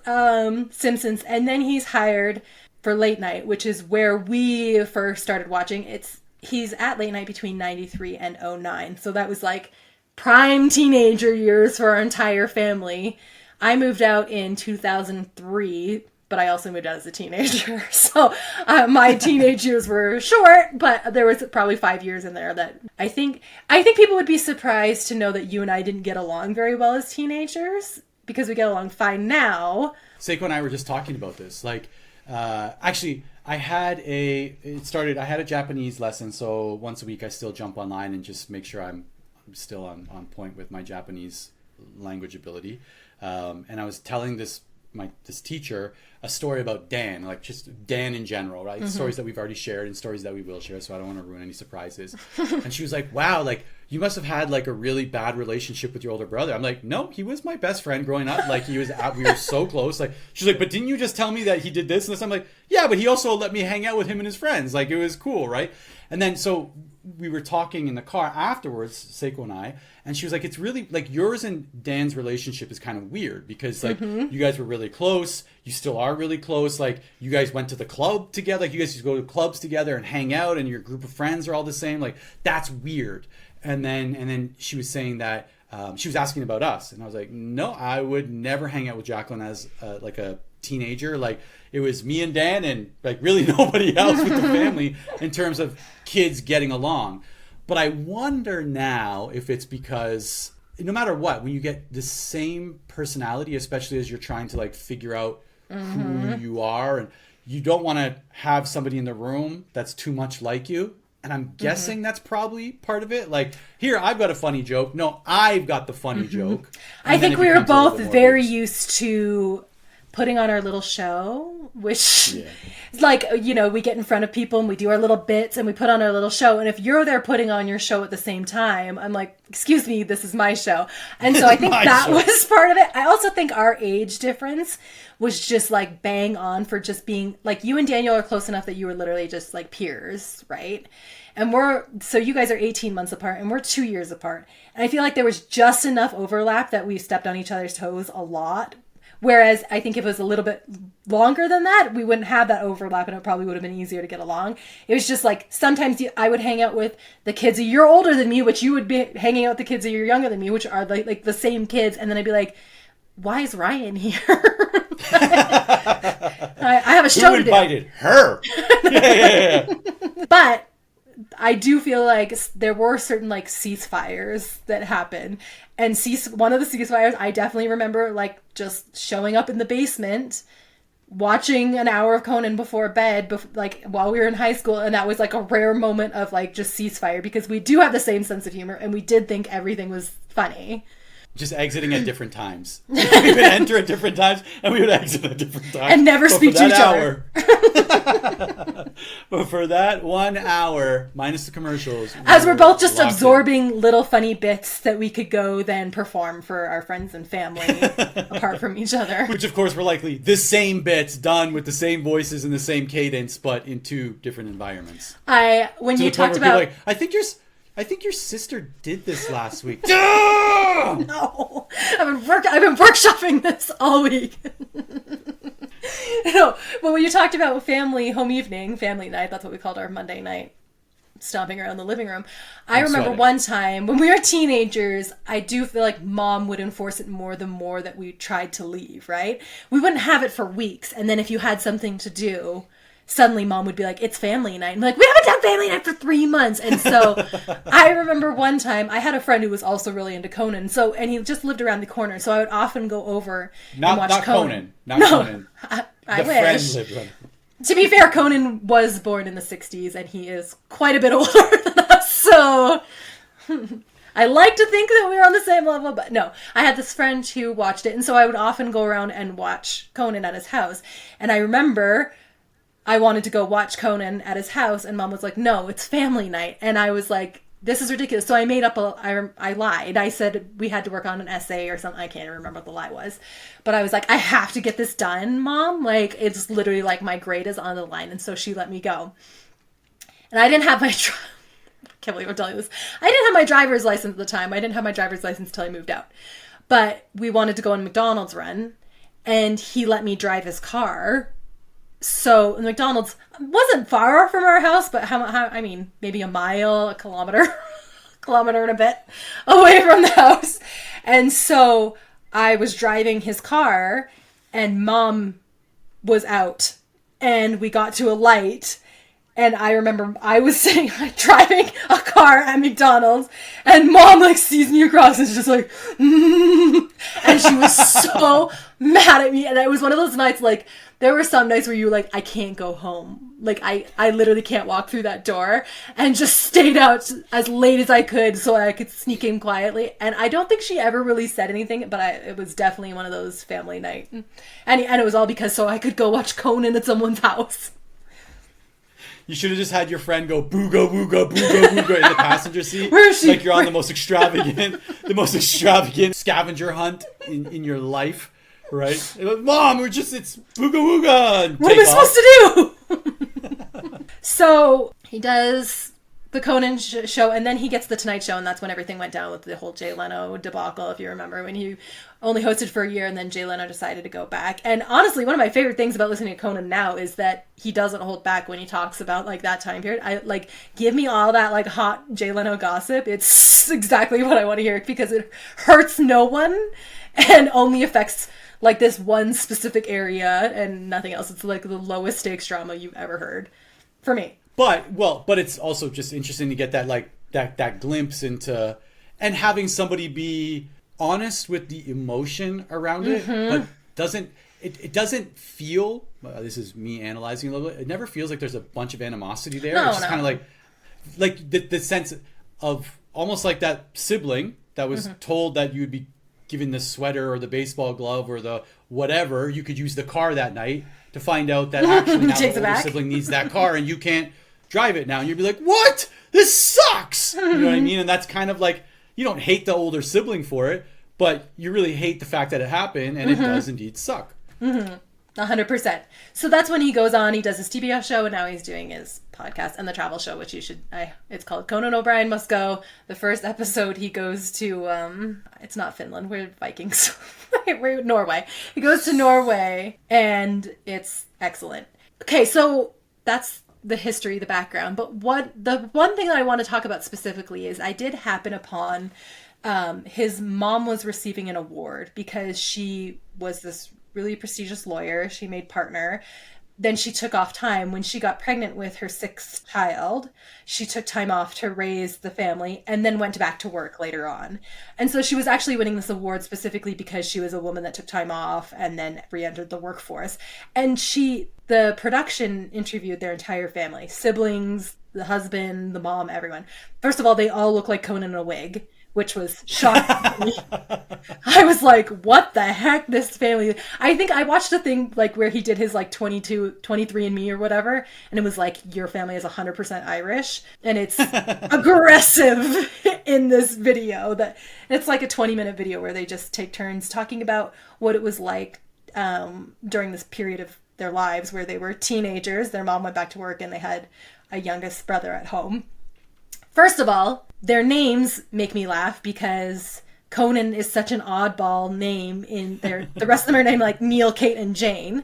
Simpsons, and then he's hired for Late Night, which is where we first started watching. He's at Late Night between 93 and 09. So that was like prime teenager years for our entire family. I moved out in 2003, but I also moved out as a teenager. So my teenage years were short, but there was probably 5 years in there that I think people would be surprised to know that you and I didn't get along very well as teenagers, because we get along fine now. Seiko and I were just talking about this. Like, actually, I had a Japanese lesson, so once a week I still jump online and just make sure I'm still on point with my Japanese language ability. And I was telling this teacher a story about Dan, like just Dan in general, right? Mm-hmm. Stories that we've already shared and stories that we will share, so I don't want to ruin any surprises. And she was like, wow, like you must have had like a really bad relationship with your older brother. I'm like, no, he was my best friend growing up. Like we were so close. Like she's like, but didn't you just tell me that he did this and this? I'm like, yeah, but he also let me hang out with him and his friends. Like it was cool, right? And then so we were talking in the car afterwards, Seiko and I, and she was like, it's really like yours and Dan's relationship is kind of weird because like you guys were really close. You still are really close. Like you guys went to the club together. Like you guys used to go to clubs together and hang out, and your group of friends are all the same. Like that's weird. And then she was saying that she was asking about us, and I was like, no, I would never hang out with Jacqueline as like a teenager. Like it was me and Dan and like really nobody else with the family in terms of kids getting along. But I wonder now if it's because no matter what, when you get the same personality, especially as you're trying to like figure out who you are, and you don't want to have somebody in the room that's too much like you. And I'm guessing that's probably part of it. Like, here, I've got a funny joke. No, I've got the funny joke. I think we were both very used to putting on our little show, which like, you know, we get in front of people and we do our little bits and we put on our little show. And if you're there putting on your show at the same time, I'm like, excuse me, this is my show. And so I think that was part of it. I also think our age difference was just like bang on for just being like, you and Daniel are close enough that you were literally just like peers, right? And so you guys are 18 months apart and we're 2 years apart. And I feel like there was just enough overlap that we stepped on each other's toes a lot. Whereas I think if it was a little bit longer than that, we wouldn't have that overlap and it probably would have been easier to get along. It was just like, sometimes I would hang out with the kids a year older than me, which you would be hanging out with the kids a year younger than me, which are like the same kids. And then I'd be like, why is Ryan here? I have a show to do. Who invited her? But I do feel like there were certain like ceasefires that happened, and one of the ceasefires I definitely remember like just showing up in the basement, watching an hour of Conan before bed, like while we were in high school, and that was like a rare moment of like just ceasefire because we do have the same sense of humor and we did think everything was funny. Just exiting at different times. We would enter at different times and we would exit at different times. And never speak to each other. But for that 1 hour, minus the commercials. As we're both just absorbing little funny bits that we could go then perform for our friends and family apart from each other. Which of course were likely the same bits done with the same voices and the same cadence, but in two different environments. When you talked about... Like, I think your sister did this last week. No, I've been workshopping this all week. No, but when you talked about family night, that's what we called our Monday night, stomping around the living room. I remember one time when we were teenagers, I do feel like mom would enforce it more the more that we tried to leave, right? We wouldn't have it for weeks. And then if you had something to do, suddenly mom would be like, it's family night. And I'm like, we haven't done family night for 3 months. And so I remember one time I had a friend who was also really into Conan. And he just lived around the corner. So I would often go over and watch Conan. Not Conan. I wish. To be fair, Conan was born in the 60s and he is quite a bit older than us. So I like to think that we were on the same level, but no. I had this friend who watched it. And so I would often go around and watch Conan at his house. And I remember I wanted to go watch Conan at his house, and mom was like, no, it's family night. And I was like, this is ridiculous. So I made up I lied. I said we had to work on an essay or something. I can't even remember what the lie was. But I was like, I have to get this done, mom. Like, it's literally like my grade is on the line. And so she let me go. And I didn't have my... I can't believe I'm telling you this. I didn't have my driver's license at the time. I didn't have my driver's license until I moved out. But we wanted to go on a McDonald's run, and he let me drive his car. So the McDonald's wasn't far from our house, but I mean, maybe a mile, a kilometer and a bit away from the house. And so I was driving his car and mom was out and we got to a light. And I remember I was driving a car at McDonald's and mom like sees me across and is just like, and she was so mad at me. And it was one of those nights, like, there were some nights where you were like, I can't go home. Like, I literally can't walk through that door, and just stayed out as late as I could so I could sneak in quietly. And I don't think she ever really said anything, but it was definitely one of those family night. And it was all because so I could go watch Conan at someone's house. You should have just had your friend go booga wooga booga wooga in the passenger seat. Where is she? Like you're on the most extravagant scavenger hunt in your life, right? Mom, it's booga wooga. What am I supposed to do? So he does the Conan show, and then he gets the Tonight Show, and that's when everything went down with the whole Jay Leno debacle, if you remember, when he only hosted for a year and then Jay Leno decided to go back. And honestly, one of my favorite things about listening to Conan now is that he doesn't hold back when he talks about like that time period. I like, give me all that like hot Jay Leno gossip. It's exactly what I want to hear because it hurts no one and only affects like this one specific area and nothing else. It's like the lowest stakes drama you've ever heard for me. But it's also just interesting to get that like that glimpse into, and having somebody be honest with the emotion around it, but it doesn't feel, this is me analyzing a little bit, it never feels like there's a bunch of animosity there. No, it's just kind of like the sense of almost like that sibling that was told that you'd be given the sweater or the baseball glove or the whatever, you could use the car that night, to find out that actually now the older sibling needs that car and you can't drive it now. And you'd be like, what? This sucks! You know what I mean? And that's kind of like, you don't hate the older sibling for it, but you really hate the fact that it happened, and it does indeed suck. 100%. So that's when he goes on, he does his TBS show, and now he's doing his podcast and the travel show, which you should, it's called Conan O'Brien Must Go. The first episode, he goes to, it's not Finland, we're Vikings. We're Norway. He goes to Norway, and it's excellent. Okay, so that's the history, the background. But the one thing that I want to talk about specifically is I did happen upon his mom was receiving an award because she was this really prestigious lawyer. She made partner. Then she took off time. When she got pregnant with her 6th child, she took time off to raise the family and then went back to work later on. And so she was actually winning this award specifically because she was a woman that took time off and then re-entered the workforce. And the production interviewed their entire family, siblings, the husband, the mom, everyone. First of all, they all look like Conan in a wig, which was shocking. I was like, what the heck, this family? I think I watched a thing like where he did his like 23andMe or whatever, and it was like, your family is 100% Irish, and it's aggressive in this video. That it's like a 20-minute video where they just take turns talking about what it was like during this period of their lives where they were teenagers. Their mom went back to work and they had a youngest brother at home. First of all, their names make me laugh because Conan is such an oddball name. The rest of them are named like Neil, Kate, and Jane.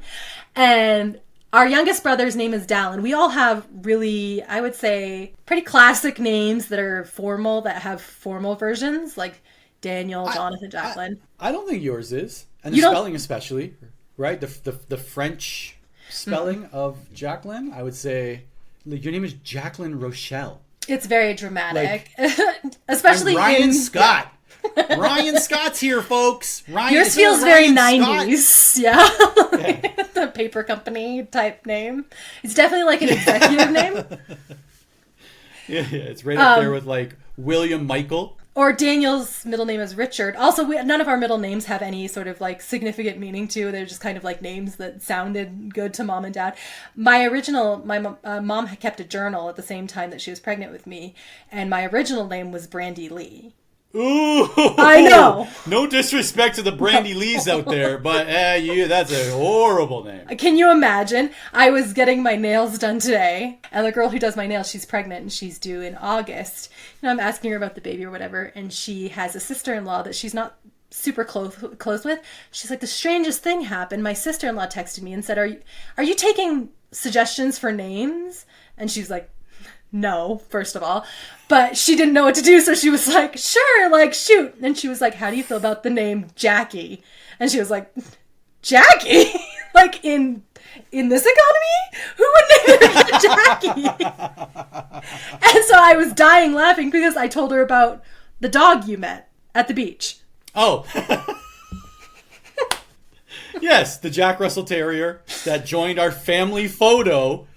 And our youngest brother's name is Dallin. We all have really, I would say, pretty classic names that are formal, that have formal versions, like Daniel, Jonathan, Jacqueline. I don't think yours is. And the spelling especially, right? The French spelling of Jacqueline, I would say, like, your name is Jacqueline Rochelle. It's very dramatic, especially Ryan Scott. Ryan Scott's here, folks. Yours feels very 90s. Yeah. The paper company type name. It's definitely like an executive name. Yeah, it's right up there with like William Michael. Or Daniel's middle name is Richard. Also, none of our middle names have any sort of like significant meaning to. They're just kind of like names that sounded good to mom and dad. My mom had kept a journal at the same time that she was pregnant with me, and my original name was Brandy Lee. Ooh, I know. No disrespect to the Brandy Lees out there, but that's a horrible name. Can you imagine? I was getting my nails done today, and the girl who does my nails, she's pregnant and she's due in August. And I'm asking her about the baby or whatever, and she has a sister-in-law that she's not super close with. She's like, the strangest thing happened. My sister-in-law texted me and said, "Are you taking suggestions for names?" And she's like, no, first of all, but she didn't know what to do, so she was like, sure, like, shoot. And she was like, how do you feel about the name Jackie? And she was like, Jackie? Like, in this economy? Who would name her Jackie? And so I was dying laughing because I told her about the dog you met at the beach. Oh. Yes, the Jack Russell Terrier that joined our family photo.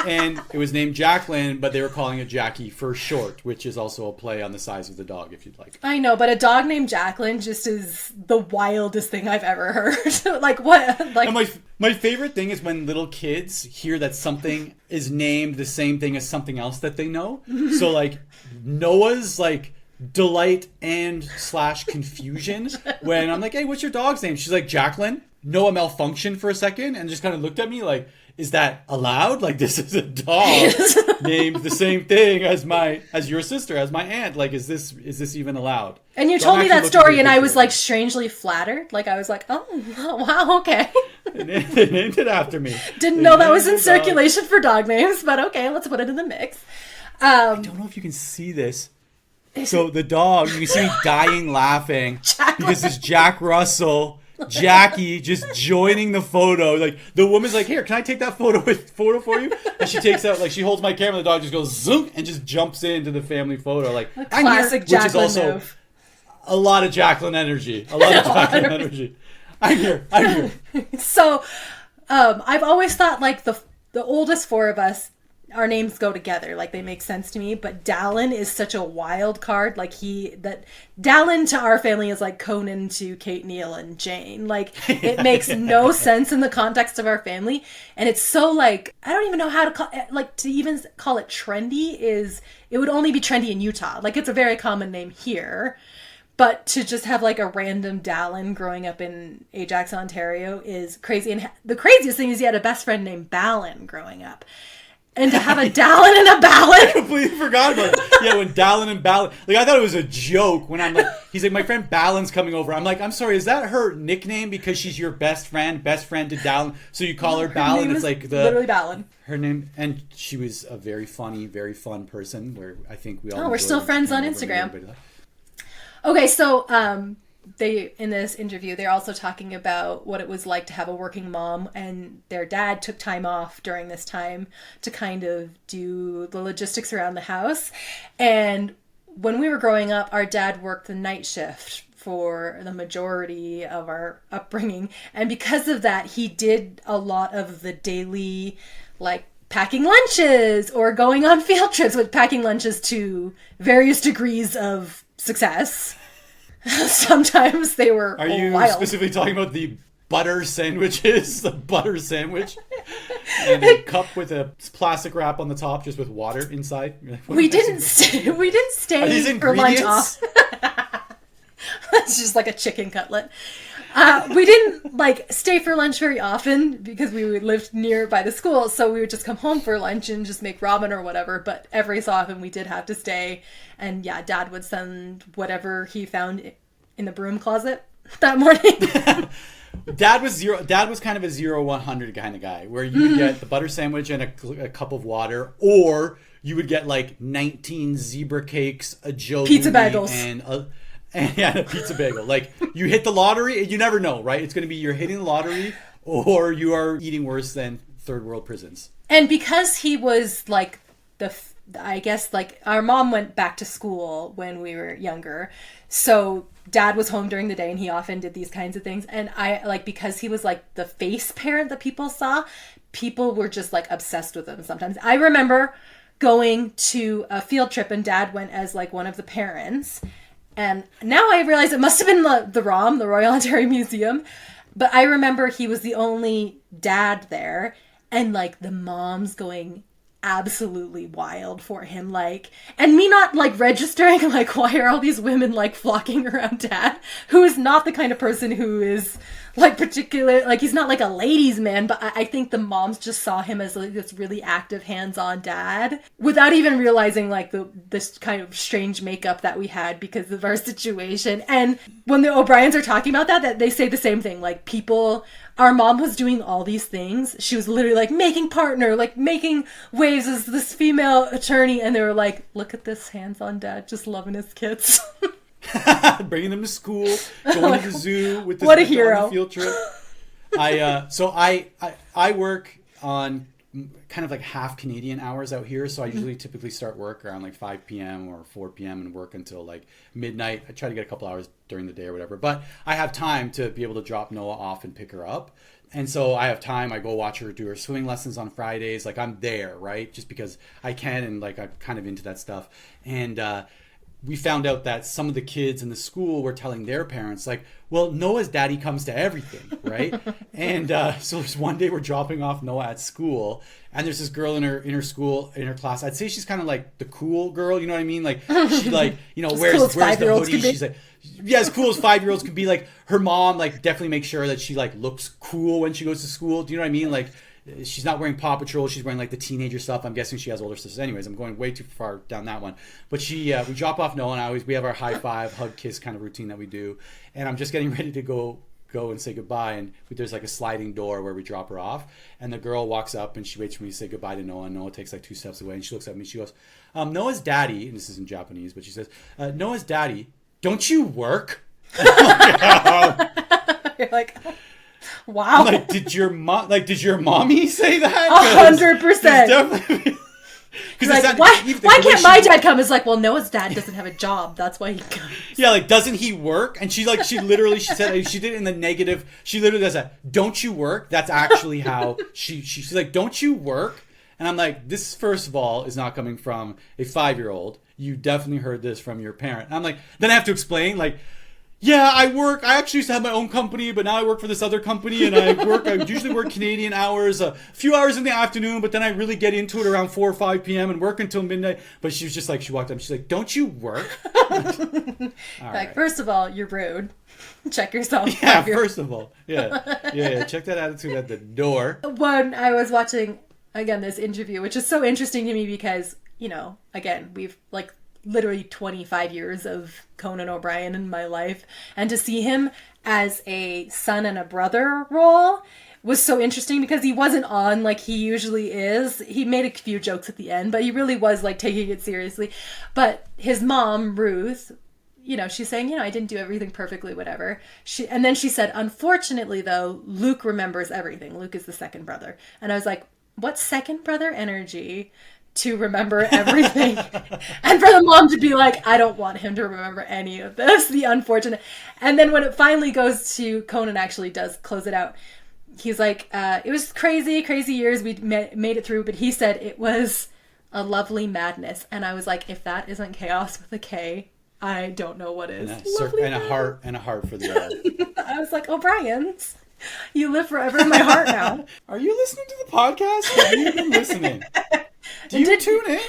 And it was named Jacqueline, but they were calling it Jackie for short, which is also a play on the size of the dog, if you'd like. I know, but a dog named Jacqueline just is the wildest thing I've ever heard. Like, what? Like, and my favorite thing is when little kids hear that something is named the same thing as something else that they know. So, like, Noah's, like, delight and / confusion when I'm like, hey, what's your dog's name? She's like, Jacqueline. Noah malfunctioned for a second and just kind of looked at me like, is that allowed? Like, this is a dog named the same thing as your sister, as my aunt. Like, is this even allowed? And you told me that story, and I was like strangely flattered. Like, I was like, oh wow, okay. They named it after me. Didn't know that was in circulation for dog names, but okay, let's put it in the mix. I don't know if you can see this. So the dog, you can see me dying laughing because this Jack Russell. Jackie just joining the photo. Like, the woman's like, here, can I take that photo for you? And she takes out, like, she holds my camera, the dog just goes zoom and just jumps into the family photo. Like, classic Jacqueline which is also move. a lot of Jacqueline energy. A lot of Jacqueline energy. I'm here. So, I've always thought like the oldest four of us, our names go together, like they make sense to me. But Dallin is such a wild card. Like Dallin to our family is like Conan to Kate, Neil, and Jane. Like it makes no sense in the context of our family, and it's so like I don't even know how to call it, like to even call it trendy. It would only be trendy in Utah. Like it's a very common name here. But to just have like a random Dallin growing up in Ajax, Ontario is crazy. And the craziest thing is he had a best friend named Ballin growing up. And to have a Dallin and a Ballin. I completely forgot about it. Yeah, when Dallin and Ballin. Like, I thought it was a joke when I'm like, he's like, my friend Ballin's coming over. I'm like, I'm sorry, is that her nickname because she's your best friend to Dallin? So you call her Ballin? It's like literally Ballin. Her name, and she was a very funny, very fun person where I think we all. Oh, we're still friends on Instagram. Okay, so they in this interview they're also talking about what it was like to have a working mom, and their dad took time off during this time to kind of do the logistics around the house. And when we were growing up, our dad worked the night shift for the majority of our upbringing, and because of that he did a lot of the daily like packing lunches or going on field trips, with packing lunches to various degrees of success. Sometimes they were Are you wild. Specifically talking about the butter sandwiches? The butter sandwich? And a cup with a plastic wrap on the top just with water inside? Like, we didn't stay for lunch off. It's just like a chicken cutlet. We didn't like stay for lunch very often because we lived near by the school, so we would just come home for lunch and just make ramen or whatever. But every so often we did have to stay, and yeah, Dad would send whatever he found in the broom closet that morning. Dad was kind of a 0-100 kind of guy, where you would get the butter sandwich and a cup of water, or you would get like 19 zebra cakes, a Joe pizza bagels, and a pizza bagel. Like, you hit the lottery, you never know, right? It's going to be you're hitting the lottery or you are eating worse than third world prisons. And because he was like I guess like our mom went back to school when we were younger, so Dad was home during the day and he often did these kinds of things. And I like, because he was like the face parent that people saw, people were just like obsessed with him sometimes. I remember going to a field trip and Dad went as like one of the parents. And now I realize it must have been the ROM, the Royal Ontario Museum. But I remember he was the only dad there. And, like, the moms going absolutely wild for him. Like, and me not, like, registering, like, why are all these women, like, flocking around Dad? Who is not the kind of person who is, like, particular, like, he's not, like, a ladies' man. But I think the moms just saw him as, like, this really active, hands-on dad. Without even realizing, like, this kind of strange makeup that we had because of our situation. And when the O'Briens are talking about that they say the same thing. Like, our mom was doing all these things. She was literally, like, making partner, like, making waves as this female attorney. And they were like, look at this hands-on dad just loving his kids. Bringing them to school, going to the zoo with this what a hero. On the field trip. I work on kind of like half Canadian hours out here, so I usually typically start work around like 5 p.m. or 4 p.m. and work until like midnight. I try to get a couple hours during the day or whatever, but I have time to be able to drop Noah off and pick her up. And so I have time. I go watch her do her swimming lessons on Fridays. Like, I'm there, right? Just because I can, and like I'm kind of into that stuff. And we found out that some of the kids in the school were telling their parents, like, well, Noah's daddy comes to everything, right? And so there's one day we're dropping off Noah at school, and there's this girl in her school, in her class. I'd say she's kind of like the cool girl, you know what I mean? Like, she like, you know, wears the hoodie. She's like, yeah, as cool as 5-year-olds could be. Like, her mom, like, definitely makes sure that she like looks cool when she goes to school. Do you know what I mean? Like, she's not wearing Paw Patrol. She's wearing like the teenager stuff. I'm guessing she has older sisters. Anyways, I'm going way too far down that one. But we drop off Noah, and we have our high five, hug, kiss kind of routine that we do. And I'm just getting ready to go and say goodbye. And there's like a sliding door where we drop her off. And the girl walks up and she waits for me to say goodbye to Noah. And Noah takes like 2 steps away, and she looks at me. She goes, Noah's daddy, and this is in Japanese, but she says, Noah's daddy, don't you work? You're like, wow. I'm like, did your mommy say that? 100%. Like, why can't my dad come? It's like, well, Noah's dad doesn't have a job. That's why he comes. Yeah, like, doesn't he work? And she said, she did it in the negative. She literally does that. Don't you work? That's actually how she's like, don't you work? And I'm like, this, first of all, is not coming from a 5-year-old. You definitely heard this from your parent. And I'm like, then I have to explain, like, yeah, I work. I actually used to have my own company, but now I work for this other company, and I usually work Canadian hours, a few hours in the afternoon, but then I really get into it around 4 or 5 p.m. and work until midnight. But she was just like, she walked up, she's like, don't you work? Like, first of all, you're rude. Check yourself. Yeah, first of all. Yeah. Check that attitude at the door. When I was watching, again, this interview, which is so interesting to me because, you know, again, we've like literally 25 years of Conan O'Brien in my life, and to see him as a son and a brother role was so interesting because he wasn't on like he usually is. He made a few jokes at the end, but he really was like taking it seriously. But his mom, Ruth, you know, she's saying, you know, I didn't do everything perfectly, whatever. And then she said, unfortunately though, Luke remembers everything. Luke is the second brother. And I was like, what second brother energy to remember everything? And for the mom to be like, I don't want him to remember any of this, the unfortunate. And then when it finally goes to, Conan actually does close it out, he's like, it was crazy years, we made it through, but he said it was a lovely madness. And I was like, if that isn't chaos with a K, I don't know what is. And a heart for the other. I was like, O'Brien's, you live forever in my heart now. Are you listening to the podcast? Have you been listening? Do you tune in?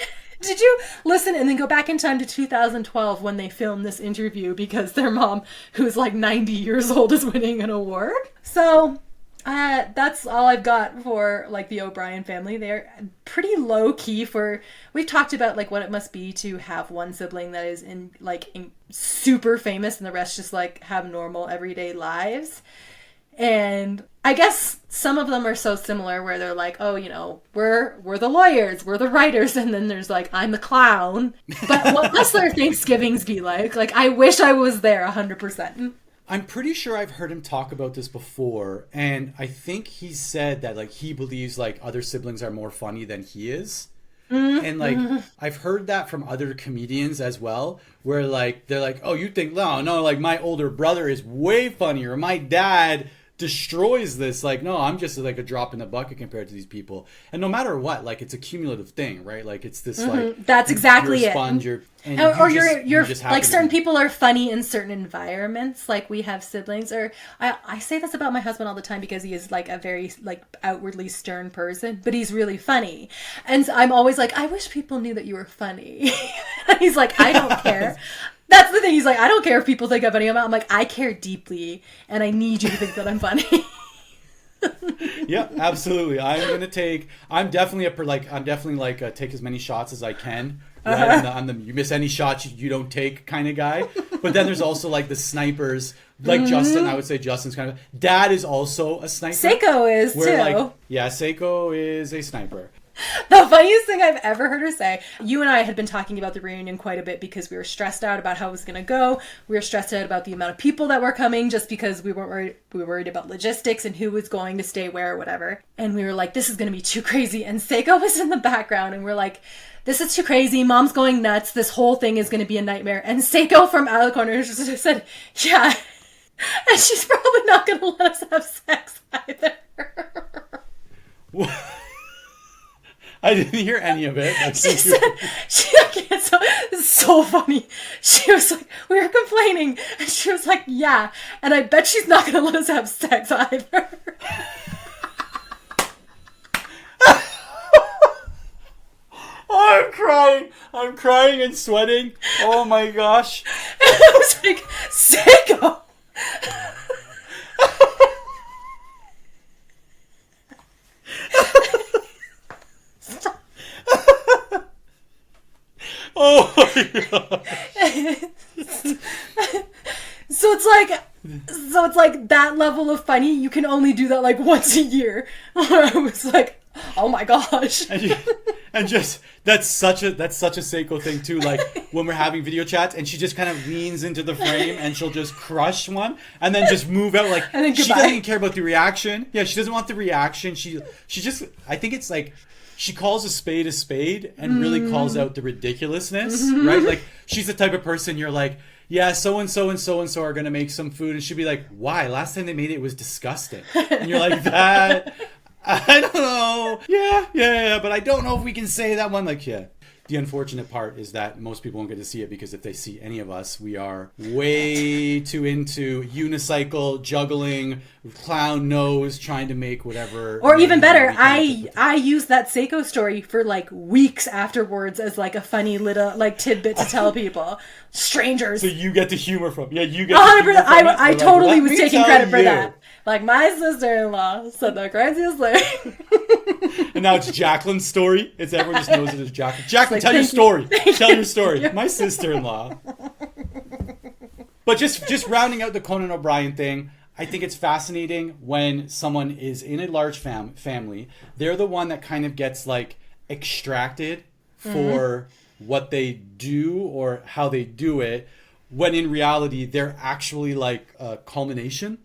Did you listen and then go back in time to 2012 when they filmed this interview because their mom, who's like 90 years old, is winning an award? So that's all I've got for like the O'Brien family. They're pretty low key for, we've talked about like what it must be to have one sibling that is in super famous and the rest just like have normal everyday lives. And I guess some of them are so similar where they're like, oh, you know, we're the lawyers, we're the writers, and then there's like, I'm the clown. But what must their Thanksgivings be like? Like, I wish I was there 100%. I'm pretty sure I've heard him talk about this before, and I think he said that like he believes like other siblings are more funny than he is. And like I've heard that from other comedians as well, where like they're like, oh, you think no, like my older brother is way funnier, my dad destroys this, like, no, I'm just like a drop in the bucket compared to these people. And no matter what, like, it's a cumulative thing, right? Like, it's this like, that's exactly you're a sponge, you're like, certain people are funny in certain environments, like we have siblings, or I say this about my husband all the time because he is like a very like outwardly stern person, but he's really funny. And I'm always like, I wish people knew that you were funny. He's like, I don't care. That's the thing. He's like, I don't care if people think I'm funny. I'm like, I care deeply, and I need you to think that I'm funny. Yeah, absolutely. I'm definitely take as many shots as I can. Right? I'm the you miss any shots you don't take kind of guy. But then there's also like the snipers, like Justin. I would say Justin's kind of. Dad is also a sniper. Seiko is too. Seiko is a sniper. The funniest thing I've ever heard her say, you and I had been talking about the reunion quite a bit because we were stressed out about how it was going to go. We were stressed out about the amount of people that were coming just because we were worried about logistics and who was going to stay where or whatever. And we were like, this is going to be too crazy. And Seiko was in the background and we're like, this is too crazy. Mom's going nuts. This whole thing is going to be a nightmare. And Seiko from out of the corner just said, yeah. And she's probably not going to let us have sex either. What? I didn't hear any of it. It's so funny. She was like, we were complaining. And she was like, yeah. And I bet she's not going to let us have sex either. Oh, I'm crying and sweating. Oh my gosh. And I was like, Seiko. Oh my god. So it's like that level of funny, you can only do that like once a year. I was like, oh my gosh. And just that's such a Seiko thing too. Like when we're having video chats and she just kind of leans into the frame and she'll just crush one and then just move out, like she doesn't care about the reaction. Yeah, she doesn't want the reaction. She just, I think it's like she calls a spade and really calls out the ridiculousness, right? Like, she's the type of person you're like, yeah, so-and-so and so-and-so are going to make some food. And she'd be like, why? Last time they made it was disgusting. And you're like, that, I don't know. Yeah, but I don't know if we can say that one. Like, yeah. The unfortunate part is that most people won't get to see it because if they see any of us, we are way too into unicycle, juggling, clown nose, trying to make whatever. Or even better, I use that Seiko story for like weeks afterwards as like a funny little like tidbit to tell people. Strangers. So you get the humor from you get 100%. I totally was taking credit for that. Like, my sister-in-law said the craziest thing. And now it's Jacqueline's story. It's everyone just knows it as Jacqueline. Jacqueline, tell your story. Tell your story. My sister-in-law. But just rounding out the Conan O'Brien thing, I think it's fascinating when someone is in a large family. They're the one that kind of gets, like, extracted for what they do or how they do it, when in reality, they're actually, like, a culmination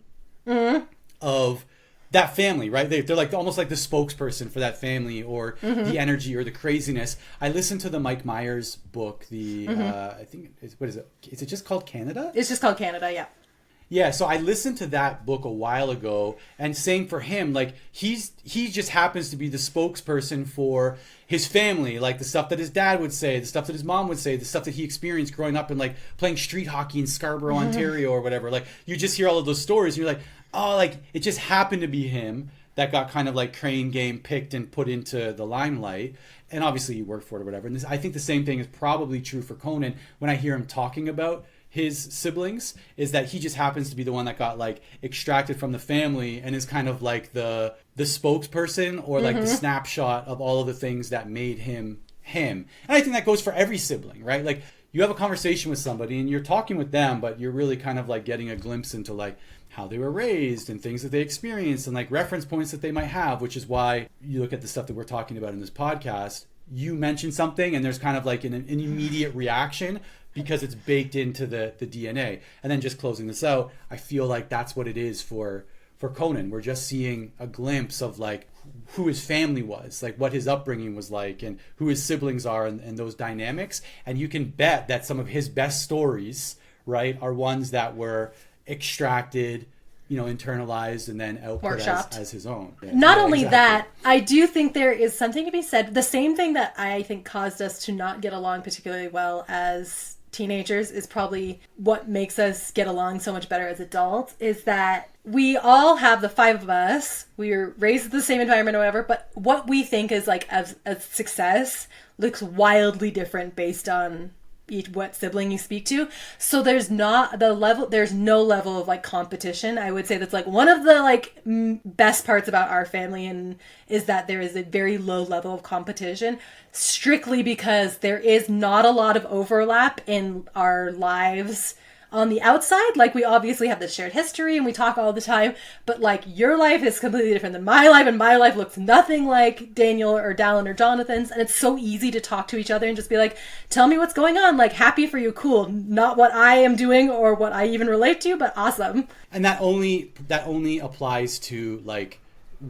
of that family, right? They're like almost like the spokesperson for that family, or the energy or the craziness. I listened to the Mike Myers book, I think, what is it? Is it just called Canada? It's just called Canada, yeah. Yeah, so I listened to that book a while ago, and same for him, like he just happens to be the spokesperson for his family, like the stuff that his dad would say, the stuff that his mom would say, the stuff that he experienced growing up and like playing street hockey in Scarborough, Ontario or whatever. Like, you just hear all of those stories and you're like, oh, like it just happened to be him that got kind of like crane game picked and put into the limelight. And obviously he worked for it or whatever. And I think the same thing is probably true for Conan when I hear him talking about his siblings, is that he just happens to be the one that got like extracted from the family and is kind of like the spokesperson or like the snapshot of all of the things that made him him. And I think that goes for every sibling, right? Like, you have a conversation with somebody and you're talking with them, but you're really kind of like getting a glimpse into like how they were raised and things that they experienced and like reference points that they might have, which is why you look at the stuff that we're talking about in this podcast. You mention something and there's kind of like an immediate reaction because it's baked into the DNA. And then just closing this out, I feel like that's what it is for Conan. We're just seeing a glimpse of like who his family was, like what his upbringing was like, and who his siblings are, and those dynamics. And you can bet that some of his best stories, right, are ones that were extracted, internalized, and then output as his own. Yeah. Not only that, I do think there is something to be said. The same thing that I think caused us to not get along particularly well as teenagers is probably what makes us get along so much better as adults, is that we all have, the five of us, we were raised in the same environment or whatever, but what we think is like a success looks wildly different based on what sibling you speak to. So there's no level of like competition. I would say that's like one of the like best parts about our family, and is that there is a very low level of competition, strictly because there is not a lot of overlap in our lives on the outside. Like, we obviously have this shared history and we talk all the time, but like your life is completely different than my life, and my life looks nothing like Daniel or Dallin or Jonathan's, and it's so easy to talk to each other and just be like, tell me what's going on, like, happy for you, cool, not what I am doing or what I even relate to, but awesome. And that only applies to like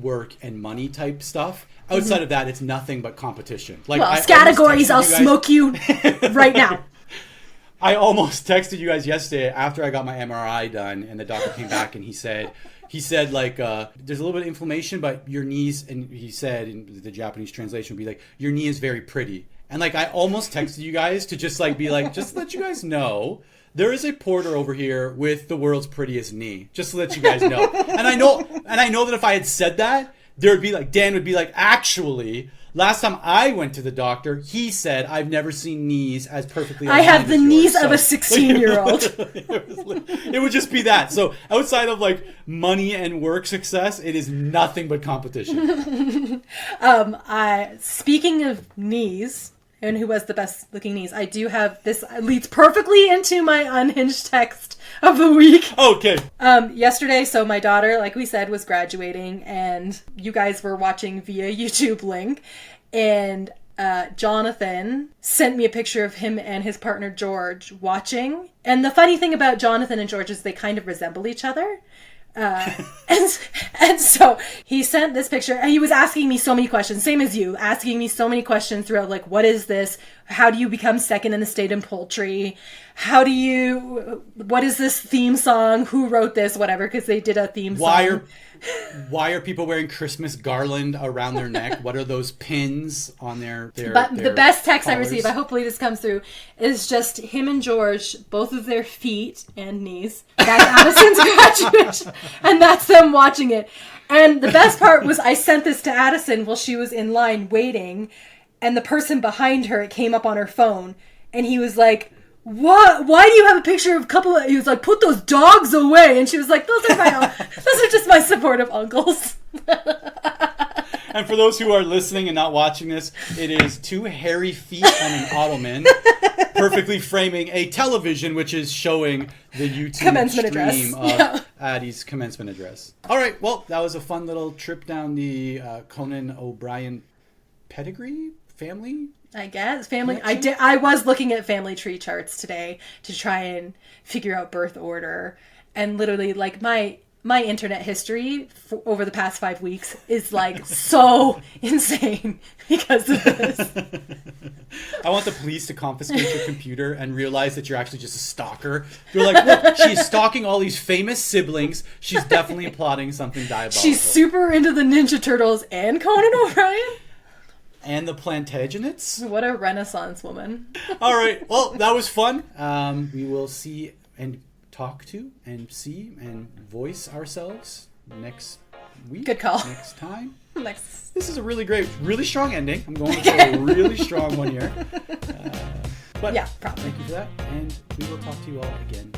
work and money type stuff. Outside of that, it's nothing but competition. Like, well, categories, I'll smoke you right now. I almost texted you guys yesterday after I got my MRI done, and the doctor came back and he said like, there's a little bit of inflammation, but your knees, and he said in the Japanese translation would be like, your knee is very pretty. And like, I almost texted you guys to just like be like, just to let you guys know, there is a porter over here with the world's prettiest knee, just to let you guys know. And I know that if I had said that, there would be like, Dan would be like, actually, last time I went to the doctor, he said, I've never seen knees as perfectly aligned. I have the knees of a 16-year-old. It would just be that. So outside of like money and work success, it is nothing but competition. Speaking of knees, and who has the best looking knees, I do have, this leads perfectly into my Unhinged text of the week. Okay. Yesterday, so my daughter, like we said, was graduating, and you guys were watching via YouTube link, and Jonathan sent me a picture of him and his partner George watching. And the funny thing about Jonathan and George is they kind of resemble each other. And so he sent this picture, and he was asking me so many questions, same as you, asking me so many questions throughout, like, what is this? How do you become second in the state in poultry? What is this theme song? Who wrote this? Whatever, because they did a theme song. Why are people wearing Christmas garland around their neck? What are those pins on their But the best text collars? I received, I hopefully this comes through, is just him and George, both of their feet and knees. That's Addison's graduation. And that's them watching it. And the best part was I sent this to Addison while she was in line waiting. And the person behind her, it came up on her phone. And he was like, what? Why do you have a picture of a couple of... He was like, put those dogs away. And she was like, those are just my supportive uncles. And for those who are listening and not watching this, it is 2 hairy feet on an ottoman, perfectly framing a television, which is showing the YouTube commencement stream address. of Addie's commencement address. All right, well, that was a fun little trip down the Conan O'Brien pedigree family. I guess family. I was looking at family tree charts today to try and figure out birth order, and literally, like, my internet history over the past 5 weeks is like so insane because of this. I want the police to confiscate your computer and realize that you're actually just a stalker. You're like, look, she's stalking all these famous siblings. She's definitely plotting something diabolical. She's super into the Ninja Turtles and Conan O'Brien. And the Plantagenets. What a Renaissance woman. All right. Well, that was fun. We will see and talk to and see and voice ourselves next week. Good call. Next time. Next. This is a really strong ending. I'm going for a really strong one here. But yeah, probably. Thank you for that. And we will talk to you all again